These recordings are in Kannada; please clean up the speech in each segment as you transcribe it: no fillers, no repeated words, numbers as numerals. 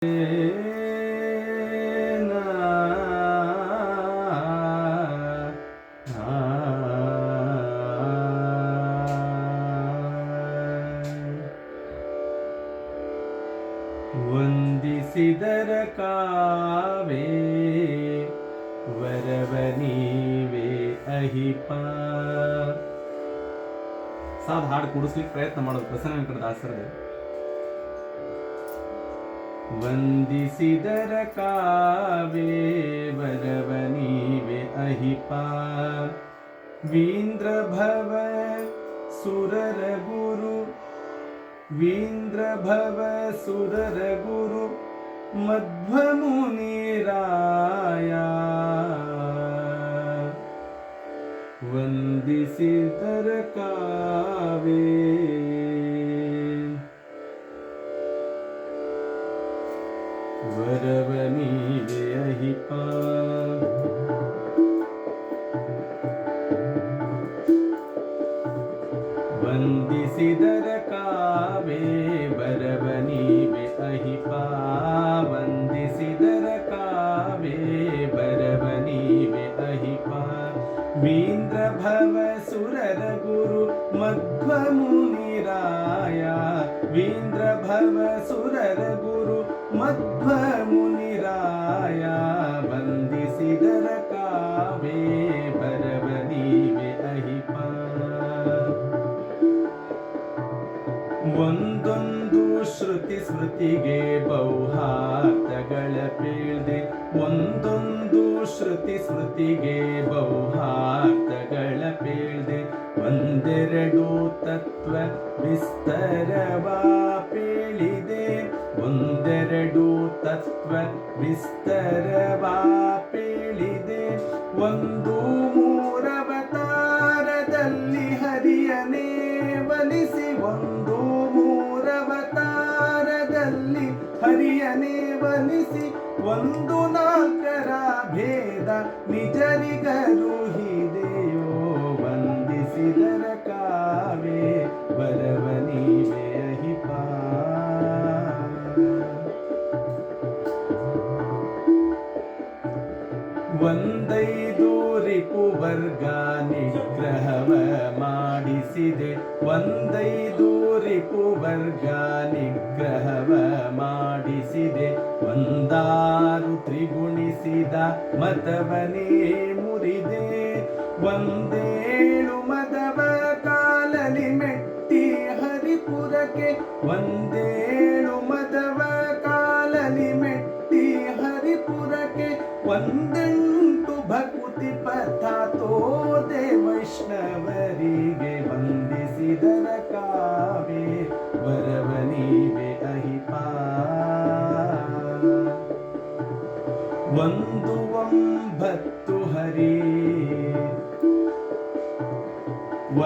ವಂದಿಸಿದರ ಕಾವೇ ವರವ ನೀವೇ ಅಹಿಪ. ಸಾದ್ ಹಾಡು ಕೂಡಿಸ್ಲಿಕ್ಕೆ ಪ್ರಯತ್ನ ಮಾಡೋದು ಪ್ರಸನ್ನ ವೆಂಕಟದಾಸರದು. ವಂದಿಸಿದರ ಕಾವೇ ವರವ ನೀವೇ ಅಹಿಪ. ವೀಂದ್ರ ಭವ ಸುರರ ಗುರು, ವೀಂದ್ರ ಭವ ಸುರರ ಗುರು ಮಧ್ವ ಮುನಿರಾಯ. ವಂದಿಸಿದರ ಕಾವೇ ವರವ ನೀವೇ ಅಹಿಪ. ವಂದಿಸಿದರ ಕಾವೇ ವರವ ನೀವೇ ಅಹಿಪ. ವಂದಿಸಿದರ ಕಾವೇ ವರವ ನೀವೇ ಅಹಿಪ. ವೀಂದ್ರ ಭವ ಸುರರ ಗುರು ಮಧ್ವ ಮುನಿರಾಯ. ವೀಂದ್ರ ಭವ ಸುರರ ಗುರು ಮಧ್ವ ಮುನಿರಾಯ. ವಂದಿಸಿದರ ಕಾವೇ ವರವ ನೀವೇ ಅಹಿಪ. ಒಂದೊಂದು ಶ್ರುತಿ ಸ್ಮೃತಿಗೆ ಬಹುಹಾರ್ಥಗಳ ಪೀಳ್ದೆ. ಒಂದೊಂದು ಶ್ರುತಿ ಸ್ಮೃತಿಗೆ ಬಹುಹಾರ್ಥಗಳ ಪೀಳ್ದೆ. ಒಂದೆರಡು ತತ್ವ ವಿಸ್ತರವ ಪೀಳಿದೆ. ಒಂದೆರಡು ತತ್ವ ವಿಸ್ತರವ ಪೀಳಿದೆ. ಒಂದು ಮೂರವತಾರದಲ್ಲಿ ಹರಿಯನೇ ಒಲಿಸಿ. ಒಂದು ಮೂರವತಾರದಲ್ಲಿ ಹರಿಯನೇ ಒಲಿಸಿ. ಒಂದು ನಾಲ್ಕರ ಭೇದ ನಿಜರಿಗರುಹಿದೆಯೋ. ವಂದಿಸಿದರ ಕಾವೇ ವರವ ನೀವೇ ಅಹಿಪ. ಒಂದೈದು ರಿಪುವರ್ಗ ನಿಗ್ರಹವ ಮಾಡಿಸಿದೆ. ಒಂದೈದು ರಿಪುವರ್ಗ ನಿಗ್ರಹವ ಮಾಡಿಸಿದೆ. ಒಂದಾರು ತ್ರಿಗುಣಿಸಿದ ಮತವನೇ ಮುರಿದೆ. ಒಂದೇಳು ಮದವ ಕಾಲಲಿ ಮೆಟ್ಟಿ ಹರಿಪುರಕ್ಕೆ. ಒಂದೇಳು ಮದವ ಕಾಲಲಿ ಮೆಟ್ಟಿ ಹರಿಪುರಕ್ಕೆ. ಒಂದೆಂಟು ಭಕುತಿ ಪಥ ತೋದೆ ವೈಷ್ಣವರಿಗೆ. ವಂದಿಸಿದರ ಕಾವೇ ವರವ ನೀವೇ ಅಹಿಪ. ಒಂದು ಒಂಬತ್ತು ಹರಿ,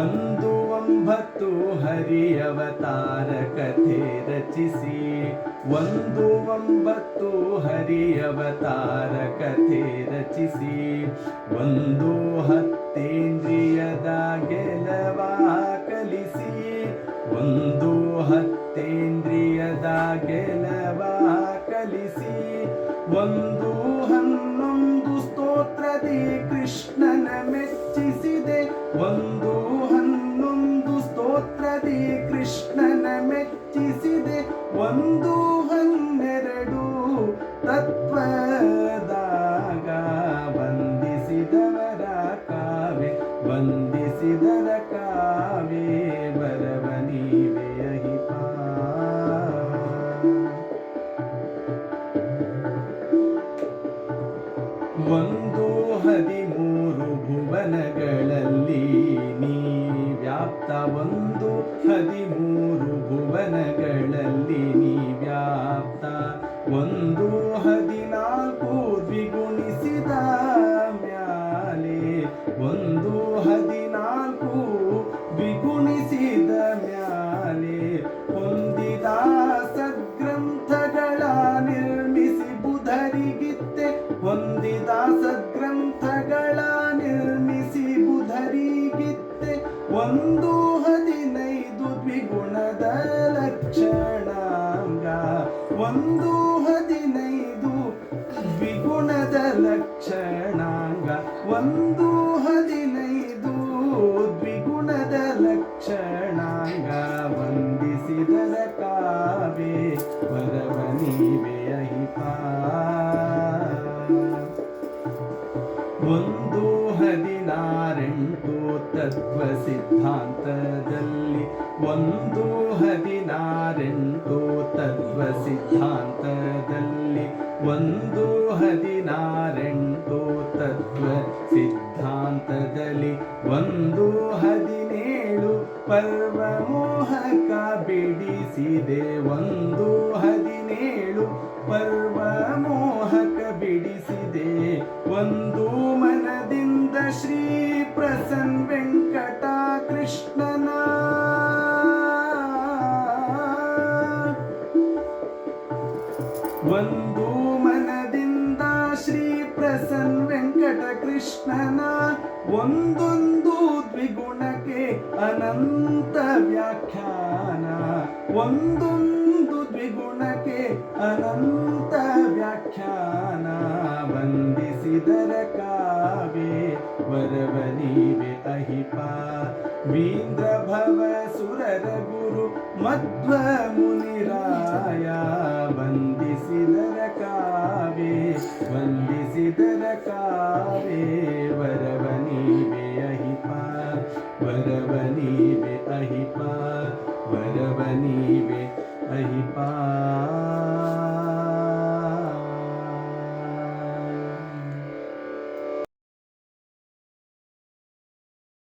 ಒಂದು ಒಂಬತ್ತು ಹರಿ ಅವತಾರ ಕಥೆ ರಚಿಸಿ. ಒಂದು ಒಂಬತ್ತು ಹರಿ ಅವತಾರ ಕಥೆ ರಚಿಸಿ. ಒಂದು ಹತ್ತೇಂದ್ರಿಯದ ಗೆಲವ ಕಲಿಸಿ. ಒಂದು ಹತ್ತೇಂದ್ರಿಯದ ಗೆಲವ ಕಲಿಸಿ. ಒಂದು 11 ಸ್ತೋತ್ರದಿ ಕೃಷ್ಣನ ಮೆಚ್ಚಿಸಿದೆ. ಒಂದು 11 ಸ್ತೋತ್ರದಿ ಕೃಷ್ಣನ ಮೆಚ್ಚಿಸಿದೆ. ಒಂದು 12 ತತ್ವದಾಗ ವಂದಿಸಿದವರ ಕಾವೇ. ವಂದಿಸಿದರ ಕಾವೇ ವರವ ನೀವೇ ಅಹಿಪ. ಒಂದು 13 ಭುವನಗಳಲ್ಲಿ ನೀ ವ್ಯಾಪ್ತ. ಒಂದು 13 ಭುವನಗಳಲ್ಲಿ ನೀ ವ್ಯಾಪ್ತ. ಒಂದು 14 ದ್ವಿಗುಣಿಸಿದ ಮ್ಯಾಲೆ. ಒಂದು 14 ದ್ವಿಗುಣಿಸಿದ ಮ್ಯಾಲೆ. ಹೊಂದಿದ ಸದ್ಗ್ರಂಥಗಳ ನಿರ್ಮಿಸಿ ಬುಧರಿಗಿತ್ತೆ. ಹೊಂದಿದ ಸದ್ಗ್ರಂಥಗಳ ನಿರ್ಮಿಸಿ ಬುಧರಿಗಿತ್ತೆ. ಒಂದು 15 ದ್ವಿಗುಣದ ಲಕ್ಷಣಾಂಗ. ಒಂದು 15 $118 ತತ್ವ ಸಿದ್ಧಾಂತದಲ್ಲಿ, $118 ತತ್ವ ಸಿದ್ಧಾಂತದಲ್ಲಿ, $118 ತತ್ವ ಸಿದ್ಧಾಂತದಲ್ಲಿ, 117 ಪರ್ವ ಮೋಹಕ ಬಿಡಿಸಿದೆ, 117 ಪರ್ವ ಮೋಹಕ ಬಿಡಿಸಿದೆ. ಒಂದು ಮನದಿಂದ ಶ್ರೀ ಪ್ರಸನ್ನ ವೆಂಕಟ ಕೃಷ್ಣನ, ಒಂದು ಮನದಿಂದ ಶ್ರೀ ಪ್ರಸನ್ನ ವೆಂಕಟ ಕೃಷ್ಣನ, ಒಂದೊಂದು ದ್ವಿಗುಣಕ್ಕೆ ಅನಂತ ವ್ಯಾಖ್ಯಾನ, ಒಂದೊಂದು ದ್ವಿಗುಣಕ್ಕೆ ಅನಂತ ವ್ಯಾಖ್ಯಾನ. ವಂದಿಸಿದರ ಕಾವೇ ವರವ ನೀವೆ ಅಹಿಪ, ವೀಂದ್ರ ಭವ ಸುರರ ಗುರು ಮಧ್ವ ಮುನಿರಾಯ. ವಂದಿಸಿದರ ಕಾವೇ, ವಂದಿಸಿದರ ಕಾವೇ ವರವ ನೀವೆ ಅಹಿಪ, ವರವ ನೀವೆ ಅಹಿಪ.